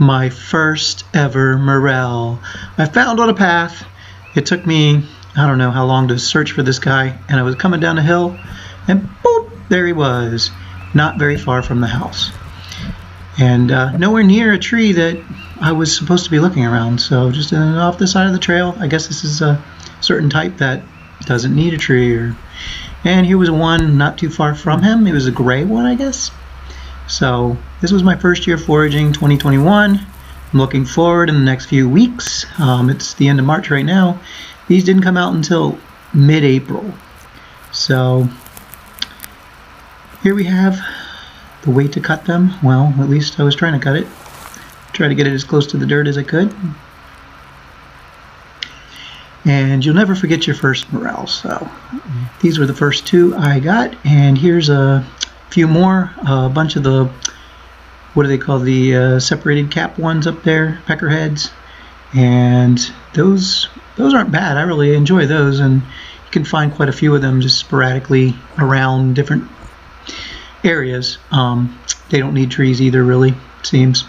my first ever morel. I found on a path. It took me, I don't know how long to search for this guy, and I was coming down the hill, and boop, there he was, not very far from the house. And nowhere near a tree that I was supposed to be looking around, so just off the side of the trail. I guess this is a certain type that doesn't need a tree. And here was one not too far from him. It was a gray one, I guess. So this was my first year foraging, 2021. I'm looking forward in the next few weeks. It's the end of March right now. These didn't come out until mid-April. So here we have the way to cut them. Well, at least I was trying to cut it. Try to get it as close to the dirt as I could. And you'll never forget your first morels. So these were the first two I got, and here's a few more. A bunch of the, what do they call, the separated cap ones up there, peckerheads, and those aren't bad. I really enjoy those, and you can find quite a few of them just sporadically around different areas. They don't need trees either, really, it seems.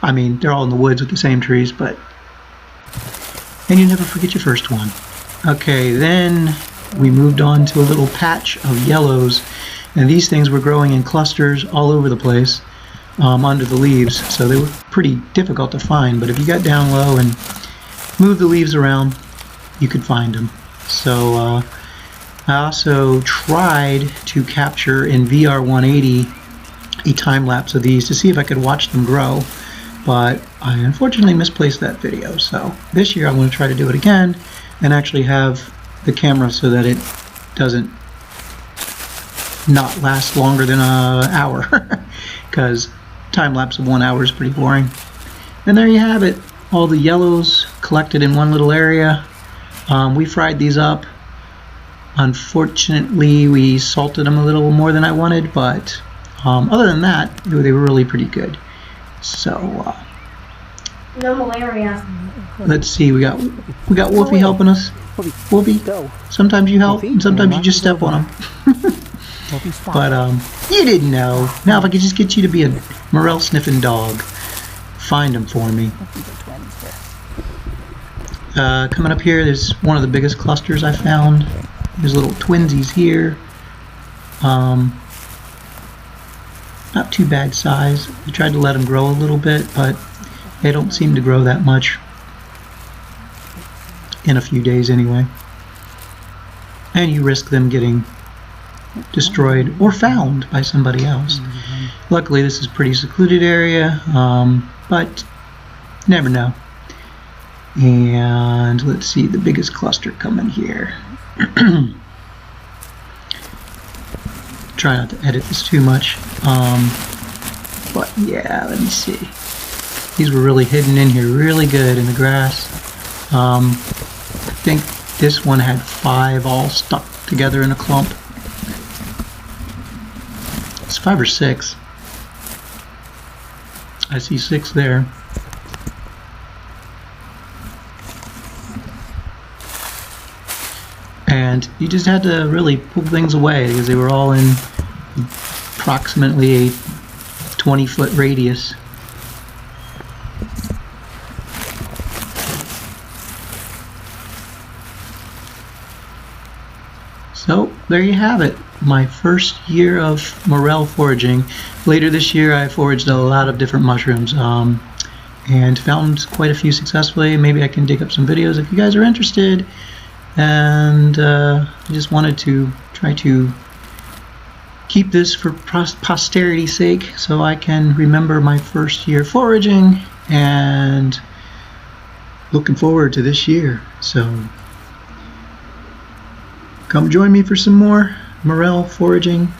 I mean, they're all in the woods with the same trees, but... And you never forget your first one. Okay, then we moved on to a little patch of yellows, and these things were growing in clusters all over the place under the leaves, so they were pretty difficult to find, but if you got down low and moved the leaves around, you could find them. So I also tried to capture in VR 180 a time lapse of these to see if I could watch them grow, but I unfortunately misplaced that video. So this year I'm going to try to do it again and actually have the camera so that it doesn't not last longer than an hour, because time lapse of 1 hour is pretty boring. And there you have it, all the yellows collected in one little area. We fried these up. Unfortunately, we salted them a little more than I wanted, but other than that, they were really pretty good. So no malaria. Let's see, we got Wolfie helping us. Wolfie, sometimes you help, and sometimes you just step on them. But you didn't know. Now if I could just get you to be a morel sniffing dog, find them for me. Coming up here, there's one of the biggest clusters I found. There's little twinsies here. Not too bad size. I tried to let them grow a little bit, but they don't seem to grow that much in a few days anyway. And you risk them getting destroyed or found by somebody else. Luckily this is a pretty secluded area, but you never know. And let's see, the biggest cluster coming here. Try not to edit this too much, but yeah, let me see. These were really hidden in here really good in the grass. I think this one had 5 all stuck together in a clump. It's 5 or 6. I see 6 there. And you just had to really pull things away because they were all in approximately a 20-foot radius. So there you have it, my first year of morel foraging. Later this year I foraged a lot of different mushrooms and found quite a few successfully. Maybe I can dig up some videos if you guys are interested. And I just wanted to try to keep this for posterity's sake so I can remember my first year foraging, and looking forward to this year. So come join me for some more morel foraging